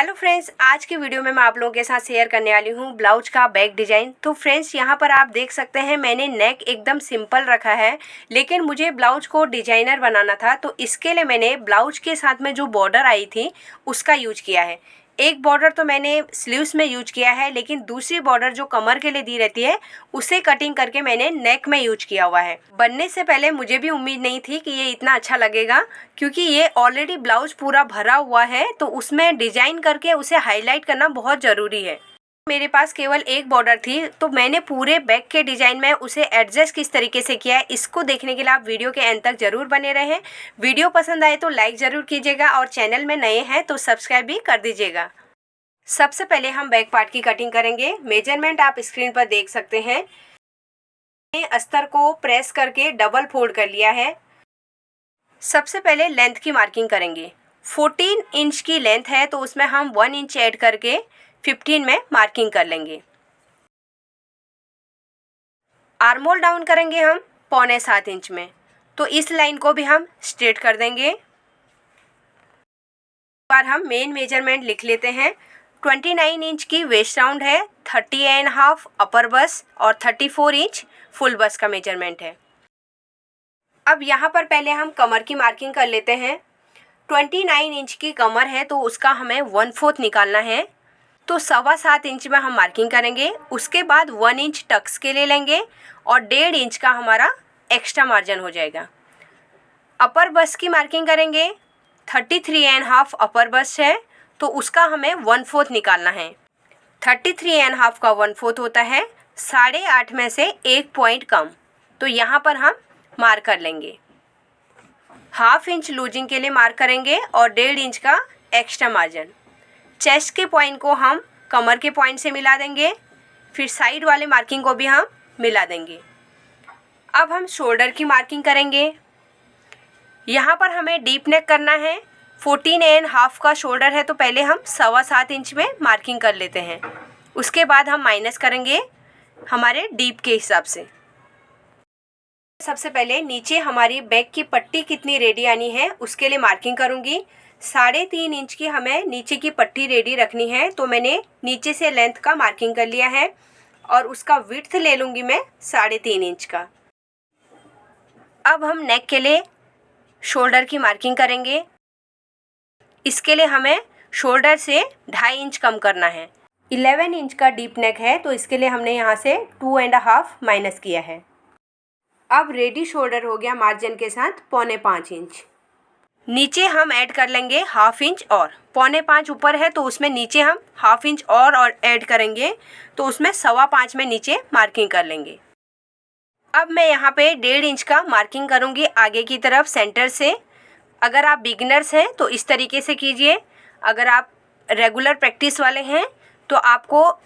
Hello friends, आज की video में मैं आप लोगों के साथ शेयर करने वाली हूँ ब्लाउज का बैक डिजाइन। तो फ्रेंड्स, यहाँ पर आप देख सकते हैं मैंने नेक एकदम सिंपल रखा है, लेकिन मुझे ब्लाउज को डिजाइनर बनाना था। तो इसके लिए मैंने ब्लाउज के साथ में जो बॉर्डर आई थी उसका यूज किया है। एक बॉर्डर तो मैंने स्लीव्स में यूज किया है, लेकिन दूसरी बॉर्डर जो कमर के लिए दी रहती है उसे कटिंग करके मैंने नेक में यूज किया हुआ है। बनने से पहले मुझे भी उम्मीद नहीं थी कि ये इतना अच्छा लगेगा, क्योंकि ये ऑलरेडी ब्लाउज पूरा भरा हुआ है, तो उसमें डिजाइन करके उसे हाईलाइट करना बहुत ज़रूरी है। मेरे पास केवल एक बॉर्डर थी, तो मैंने पूरे बैक के डिजाइन में उसे एडजस्ट किस तरीके से किया है, इसको देखने के लिए आप वीडियो के एंड तक जरूर बने रहें। वीडियो पसंद आए तो लाइक ज़रूर कीजिएगा और चैनल में नए हैं तो सब्सक्राइब भी कर दीजिएगा। सबसे पहले हम बैक पार्ट की कटिंग करेंगे। मेजरमेंट आप स्क्रीन पर देख सकते हैं। मैंने अस्तर को प्रेस करके डबल फोल्ड कर लिया है। सबसे पहले लेंथ की मार्किंग करेंगे। 14 इंच की लेंथ है, तो उसमें हम 1 इंच ऐड करके 15 में मार्किंग कर लेंगे। आर्मोल डाउन करेंगे हम 6.25 इंच में, तो इस लाइन को भी हम स्ट्रेट कर देंगे। एक बार हम मेन मेजरमेंट लिख लेते हैं। 29 इंच की वेस्ट राउंड है, 30.5 अपर बस और 34 इंच फुल बस का मेजरमेंट है। अब यहाँ पर पहले हम कमर की मार्किंग कर लेते हैं। 29 इंच की कमर है, तो उसका हमें 1/4 निकालना है, तो 7.25 इंच में हम मार्किंग करेंगे। उसके बाद 1 इंच टक्स के ले लेंगे और 1.5 इंच का हमारा एक्स्ट्रा मार्जिन हो जाएगा। अपर बस की मार्किंग करेंगे। 33.5 अपर बस है, तो उसका हमें 1/4 निकालना है। 33.5 का 1/4 होता है 8.5 में से 1 पॉइंट कम, तो यहाँ पर हम मार्क कर लेंगे। 1/2 इंच लूजिंग के लिए मार्क करेंगे और 1.5 इंच का एक्स्ट्रा मार्जिन। चेस्ट के पॉइंट को हम कमर के पॉइंट से मिला देंगे, फिर साइड वाले मार्किंग को भी हम मिला देंगे। अब हम शोल्डर की मार्किंग करेंगे। यहाँ पर हमें डीप नेक करना है। 14.5 का शोल्डर है, तो पहले हम 7.25 इंच में मार्किंग कर लेते हैं। उसके बाद हम माइनस करेंगे हमारे डीप के हिसाब से। सबसे पहले नीचे हमारी बैक की पट्टी कितनी रेडी आनी है उसके लिए मार्किंग करूँगी। 3.5 इंच की हमें नीचे की पट्टी रेडी रखनी है, तो मैंने नीचे से लेंथ का मार्किंग कर लिया है और उसका विड्थ ले लूँगी मैं 3.5 इंच का। अब हम नेक के लिए शोल्डर की मार्किंग करेंगे। इसके लिए हमें शोल्डर से 2.5 इंच कम करना है। 11 इंच का डीप नेक है, तो इसके लिए हमने यहाँ से 2.5 माइनस किया है। अब रेडी शोल्डर हो गया मार्जिन के साथ 4.25 इंच। नीचे हम ऐड कर लेंगे 1/2 इंच और 4.25 ऊपर है, तो उसमें नीचे हम 1/2 इंच और ऐड करेंगे, तो उसमें 5.25 में नीचे मार्किंग कर लेंगे। अब मैं यहाँ पे 1.5 इंच का मार्किंग करूँगी आगे की तरफ सेंटर से। अगर आप बिगिनर्स हैं तो इस तरीके से कीजिए, अगर आप रेगुलर प्रैक्टिस वाले हैं तो आपको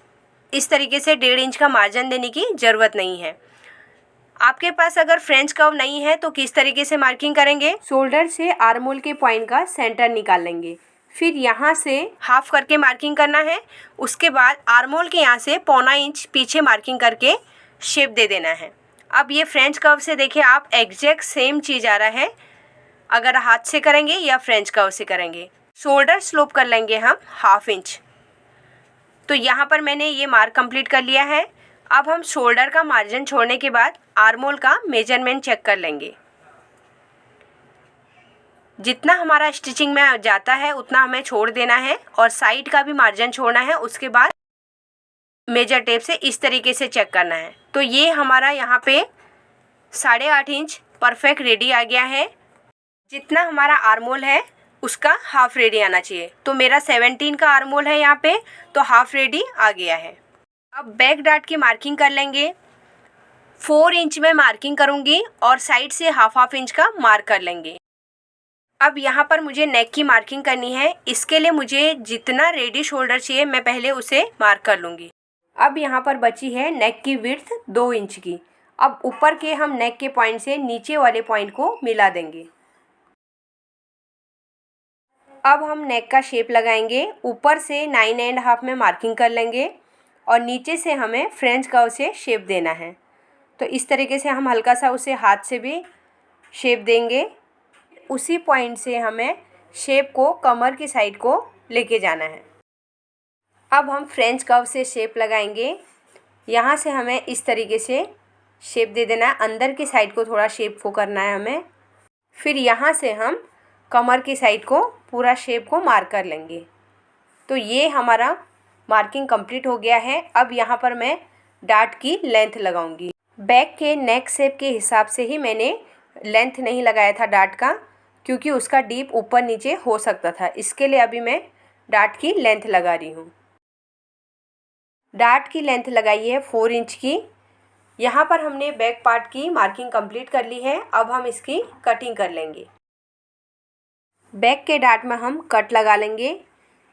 इस तरीके से 1.5 इंच का मार्जिन देने की ज़रूरत नहीं है। आपके पास अगर फ्रेंच कर्व नहीं है तो किस तरीके से मार्किंग करेंगे, शोल्डर से आर्मोल के पॉइंट का सेंटर निकाल लेंगे, फिर यहाँ से 1/2 करके मार्किंग करना है। उसके बाद आर्मोल के यहाँ से 0.25 इंच पीछे मार्किंग करके शेप दे देना है। अब ये फ्रेंच कर्व से देखिए आप एग्जैक्ट सेम चीज़ आ रहा है, अगर हाथ से करेंगे या फ्रेंच कर्व से करेंगे। शोल्डर स्लोप कर लेंगे हम 1/2 इंच, तो यहाँ पर मैंने ये मार्क कंप्लीट कर लिया है। अब हम शोल्डर का मार्जिन छोड़ने के बाद आर्मोल का मेजरमेंट चेक कर लेंगे। जितना हमारा स्टिचिंग में जाता है उतना हमें छोड़ देना है और साइड का भी मार्जिन छोड़ना है। उसके बाद मेजर टेप से इस तरीके से चेक करना है। तो ये हमारा यहाँ पे 8.5 इंच परफेक्ट रेडी आ गया है। जितना हमारा आर्मोल है उसका हाफ रेडी आना चाहिए, तो मेरा 17 का आर्मोल है यहाँ पे, तो हाफ रेडी आ गया है। अब बैक डार्ट की मार्किंग कर लेंगे। 4 इंच में मार्किंग करूँगी और साइड से 1/2 इंच का मार्क कर लेंगे। अब यहाँ पर मुझे नेक की मार्किंग करनी है। इसके लिए मुझे जितना रेडी शोल्डर चाहिए मैं पहले उसे मार्क कर लूँगी। अब यहाँ पर बची है नेक की विड्थ 2 इंच की। अब ऊपर के हम नेक के पॉइंट से नीचे वाले पॉइंट को मिला देंगे। अब हम नेक का शेप लगाएंगे। ऊपर से 9.5 में मार्किंग कर लेंगे और नीचे से हमें फ्रेंच कर्व से शेप देना है, तो इस तरीके से हम हल्का सा उसे हाथ से भी शेप देंगे। उसी पॉइंट से हमें शेप को कमर की साइड को लेके जाना है। अब हम फ्रेंच कर्व से शेप लगाएंगे। यहाँ से हमें इस तरीके से शेप दे देना है, अंदर की साइड को थोड़ा शेप को करना है हमें। फिर यहाँ से हम कमर की साइड को पूरा शेप को मार्क कर लेंगे। तो ये हमारा मार्किंग कंप्लीट हो गया है। अब यहाँ पर मैं डार्ट की लेंथ लगाऊंगी। बैक के नेक शेप के हिसाब से ही मैंने लेंथ नहीं लगाया था डार्ट का, क्योंकि उसका डीप ऊपर नीचे हो सकता था। इसके लिए अभी मैं डार्ट की लेंथ लगा रही हूँ। डार्ट की लेंथ लगाई है 4 इंच की। यहाँ पर हमने बैक पार्ट की मार्किंग कंप्लीट कर ली है। अब हम इसकी कटिंग कर लेंगे। बैक के डार्ट में हम कट लगा लेंगे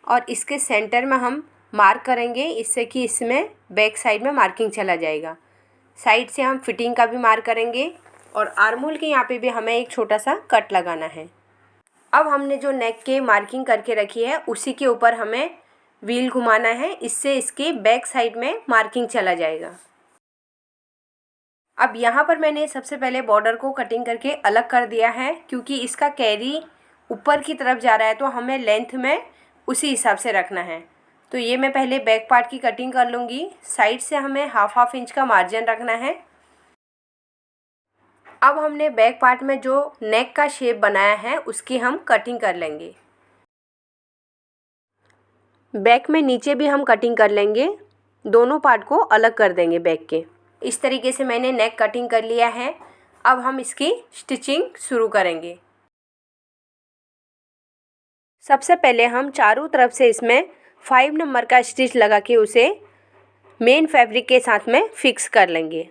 और इसके सेंटर में हम मार्क करेंगे, इससे कि इसमें बैक साइड में मार्किंग चला जाएगा। साइड से हम फिटिंग का भी मार्क करेंगे और आर्महोल के यहाँ पे भी हमें एक छोटा सा कट लगाना है। अब हमने जो नेक के मार्किंग करके रखी है उसी के ऊपर हमें व्हील घुमाना है, इससे इसके बैक साइड में मार्किंग चला जाएगा। अब यहाँ पर मैंने सबसे पहले बॉर्डर को कटिंग करके अलग कर दिया है, क्योंकि इसका कैरी ऊपर की तरफ जा रहा है तो हमें लेंथ में उसी हिसाब से रखना है। तो ये मैं पहले बैक पार्ट की कटिंग कर लूँगी। साइड से हमें हाफ इंच का मार्जिन रखना है। अब हमने बैक पार्ट में जो नेक का शेप बनाया है उसकी हम कटिंग कर लेंगे। बैक में नीचे भी हम कटिंग कर लेंगे, दोनों पार्ट को अलग कर देंगे बैक के। इस तरीके से मैंने नेक कटिंग कर लिया है। अब हम इसकी स्टिचिंग शुरू करेंगे। सबसे पहले हम चारों तरफ से इसमें 5 नंबर का स्टिच लगा के उसे मेन फैब्रिक के साथ में फिक्स कर लेंगे।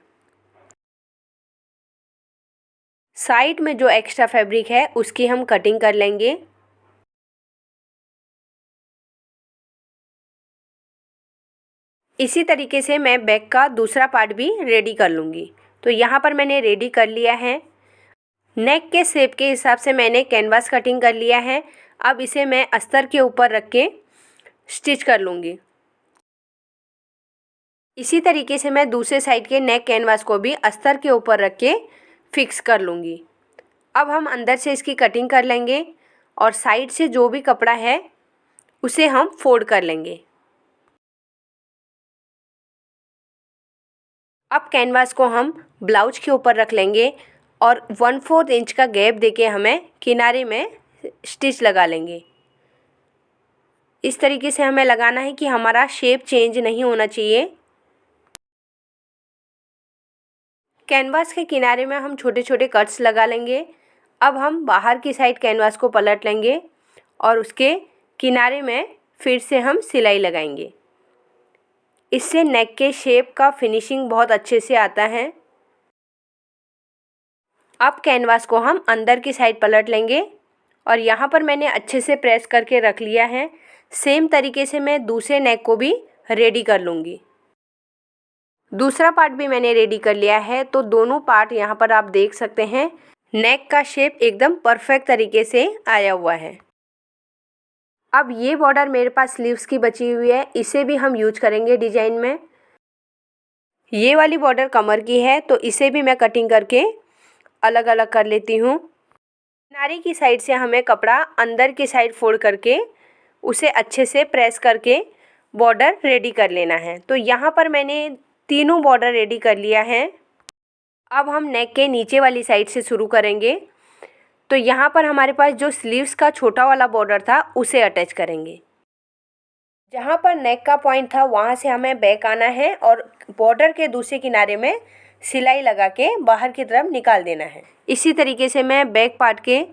साइड में जो एक्स्ट्रा फैब्रिक है उसकी हम कटिंग कर लेंगे। इसी तरीके से मैं बैक का दूसरा पार्ट भी रेडी कर लूँगी। तो यहाँ पर मैंने रेडी कर लिया है। नेक के शेप के हिसाब से मैंने कैनवास कटिंग कर लिया है। अब इसे मैं अस्तर के ऊपर रख के स्टिच कर लूँगी। इसी तरीके से मैं दूसरे साइड के नेक कैनवास को भी अस्तर के ऊपर रख के फिक्स कर लूँगी। अब हम अंदर से इसकी कटिंग कर लेंगे और साइड से जो भी कपड़ा है उसे हम फोल्ड कर लेंगे। अब कैनवास को हम ब्लाउज के ऊपर रख लेंगे और 1/4 इंच का गैप देके हमें किनारे में स्टिच लगा लेंगे। इस तरीके से हमें लगाना है कि हमारा शेप चेंज नहीं होना चाहिए। कैनवास के किनारे में हम छोटे छोटे कट्स लगा लेंगे। अब हम बाहर की साइड कैनवास को पलट लेंगे और उसके किनारे में फिर से हम सिलाई लगाएंगे। इससे नेक के शेप का फिनिशिंग बहुत अच्छे से आता है। अब कैनवास को हम अंदर की साइड पलट लेंगे और यहाँ पर मैंने अच्छे से प्रेस करके रख लिया है। सेम तरीके से मैं दूसरे नेक को भी रेडी कर लूँगी। दूसरा पार्ट भी मैंने रेडी कर लिया है। तो दोनों पार्ट यहाँ पर आप देख सकते हैं, नेक का शेप एकदम परफेक्ट तरीके से आया हुआ है। अब ये बॉर्डर मेरे पास स्लीव्स की बची हुई है, इसे भी हम यूज करेंगे डिजाइन में। ये वाली बॉर्डर कमर की है तो इसे भी मैं कटिंग करके अलग अलग कर लेती हूँ। किनारे की साइड से हमें कपड़ा अंदर की साइड फोल्ड करके उसे अच्छे से प्रेस करके बॉर्डर रेडी कर लेना है। तो यहाँ पर मैंने तीनों बॉर्डर रेडी कर लिया है। अब हम नेक के नीचे वाली साइड से शुरू करेंगे। तो यहाँ पर हमारे पास जो स्लीव्स का छोटा वाला बॉर्डर था उसे अटैच करेंगे। जहाँ पर नेक का पॉइंट था वहाँ से हमें बैक आना है और बॉर्डर के दूसरे किनारे में सिलाई लगा के बाहर की तरफ निकाल देना है। इसी तरीके से मैं बैक पार्ट के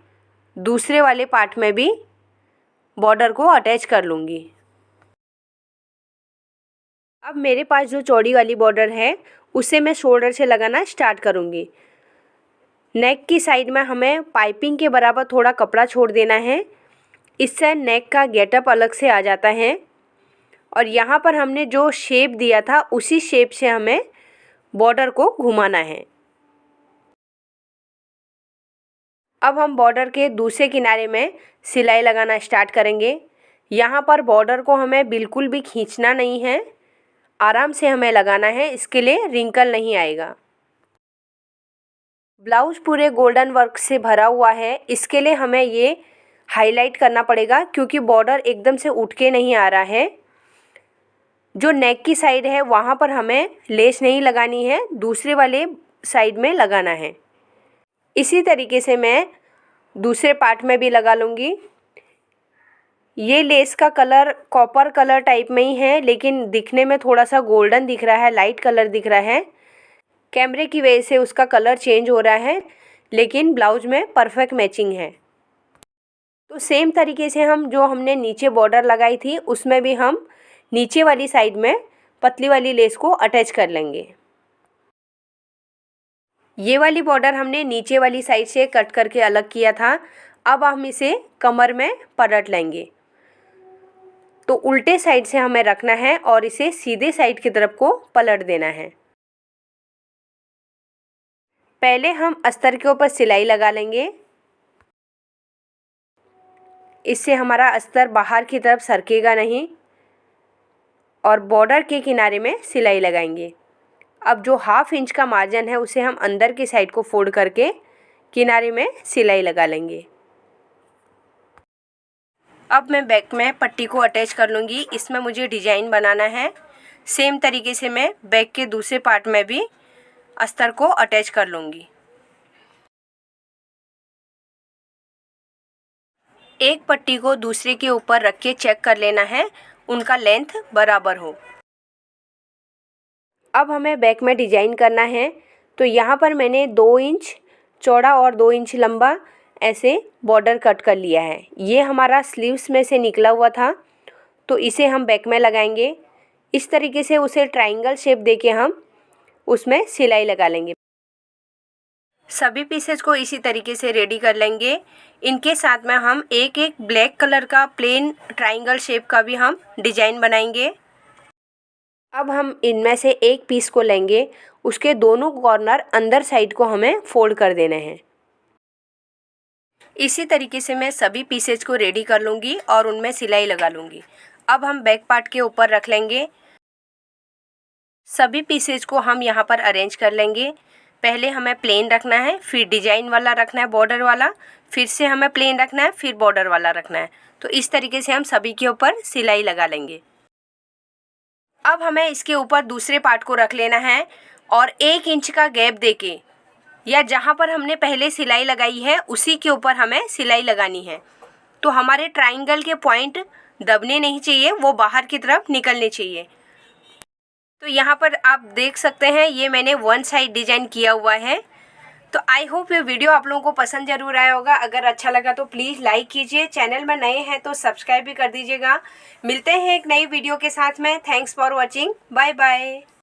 दूसरे वाले पार्ट में भी बॉर्डर को अटैच कर लूँगी। अब मेरे पास जो चौड़ी वाली बॉर्डर है उसे मैं शोल्डर से लगाना स्टार्ट करूँगी। नेक की साइड में हमें पाइपिंग के बराबर थोड़ा कपड़ा छोड़ देना है, इससे नेक का गेटअप अलग से आ जाता है। और यहाँ पर हमने जो शेप दिया था उसी शेप से हमें बॉर्डर को घुमाना है। अब हम बॉर्डर के दूसरे किनारे में सिलाई लगाना स्टार्ट करेंगे। यहाँ पर बॉर्डर को हमें बिल्कुल भी खींचना नहीं है, आराम से हमें लगाना है, इसके लिए रिंकल नहीं आएगा। ब्लाउज पूरे गोल्डन वर्क से भरा हुआ है, इसके लिए हमें ये हाईलाइट करना पड़ेगा क्योंकि बॉर्डर एकदम से उठ के नहीं आ रहा है। जो नेक की साइड है वहाँ पर हमें लेस नहीं लगानी है, दूसरे वाले साइड में लगाना है। इसी तरीके से मैं दूसरे पार्ट में भी लगा लूँगी। ये लेस का कलर कॉपर कलर टाइप में ही है, लेकिन दिखने में थोड़ा सा गोल्डन दिख रहा है, लाइट कलर दिख रहा है। कैमरे की वजह से उसका कलर चेंज हो रहा है, लेकिन ब्लाउज में परफेक्ट मैचिंग है। तो सेम तरीके से हम जो हमने नीचे बॉर्डर लगाई थी उसमें भी हम नीचे वाली साइड में पतली वाली लेस को अटैच कर लेंगे। ये वाली बॉर्डर हमने नीचे वाली साइड से कट करके अलग किया था। अब हम इसे कमर में पलट लेंगे। तो उल्टे साइड से हमें रखना है और इसे सीधे साइड की तरफ को पलट देना है। पहले हम अस्तर के ऊपर सिलाई लगा लेंगे। इससे हमारा अस्तर बाहर की तरफ सरकेगा नहीं और बॉर्डर के किनारे में सिलाई लगाएंगे। अब जो 1/2 इंच का मार्जिन है उसे हम अंदर की साइड को फोल्ड करके किनारे में सिलाई लगा लेंगे। अब मैं बैक में पट्टी को अटैच कर लूँगी। इसमें मुझे डिजाइन बनाना है। सेम तरीके से मैं बैक के दूसरे पार्ट में भी अस्तर को अटैच कर लूँगी। एक पट्टी को दूसरे के ऊपर रख के चेक कर लेना है उनका लेंथ बराबर हो। अब हमें बैक में डिजाइन करना है। तो यहाँ पर मैंने 2 इंच चौड़ा और 2 इंच लंबा ऐसे बॉर्डर कट कर लिया है। ये हमारा स्लीव्स में से निकला हुआ था, तो इसे हम बैक में लगाएंगे। इस तरीके से उसे ट्रायंगल शेप देके हम उसमें सिलाई लगा लेंगे। सभी पीसेस को इसी तरीके से रेडी कर लेंगे। इनके साथ में हम एक ब्लैक कलर का प्लेन ट्रायंगल शेप का भी हम डिजाइन बनाएंगे। अब हम इनमें से एक पीस को लेंगे, उसके दोनों कॉर्नर अंदर साइड को हमें फोल्ड कर देने हैं। इसी तरीके से मैं सभी पीसेज को रेडी कर लूँगी और उनमें सिलाई लगा लूँगी। अब हम बैक पार्ट के ऊपर रख लेंगे। सभी पीसेज को हम यहाँ पर अरेंज कर लेंगे। पहले हमें प्लेन रखना है, फिर डिजाइन वाला रखना है बॉर्डर वाला, फिर से हमें प्लेन रखना है, फिर बॉर्डर वाला रखना है। तो इस तरीके से हम सभी के ऊपर सिलाई लगा लेंगे। अब हमें इसके ऊपर दूसरे पार्ट को रख लेना है और 1 इंच का गैप देके या जहाँ पर हमने पहले सिलाई लगाई है उसी के ऊपर हमें सिलाई लगानी है। तो हमारे ट्रायंगल के पॉइंट दबने नहीं चाहिए, वो बाहर की तरफ निकलने चाहिए। तो यहाँ पर आप देख सकते हैं ये मैंने 1 साइड डिजाइन किया हुआ है। तो आई होप ये वीडियो आप लोगों को पसंद जरूर आया होगा। अगर अच्छा लगा तो प्लीज़ लाइक कीजिए, चैनल में नए हैं तो सब्सक्राइब भी कर दीजिएगा। मिलते हैं एक नई वीडियो के साथ में। Thanks for watching, bye bye.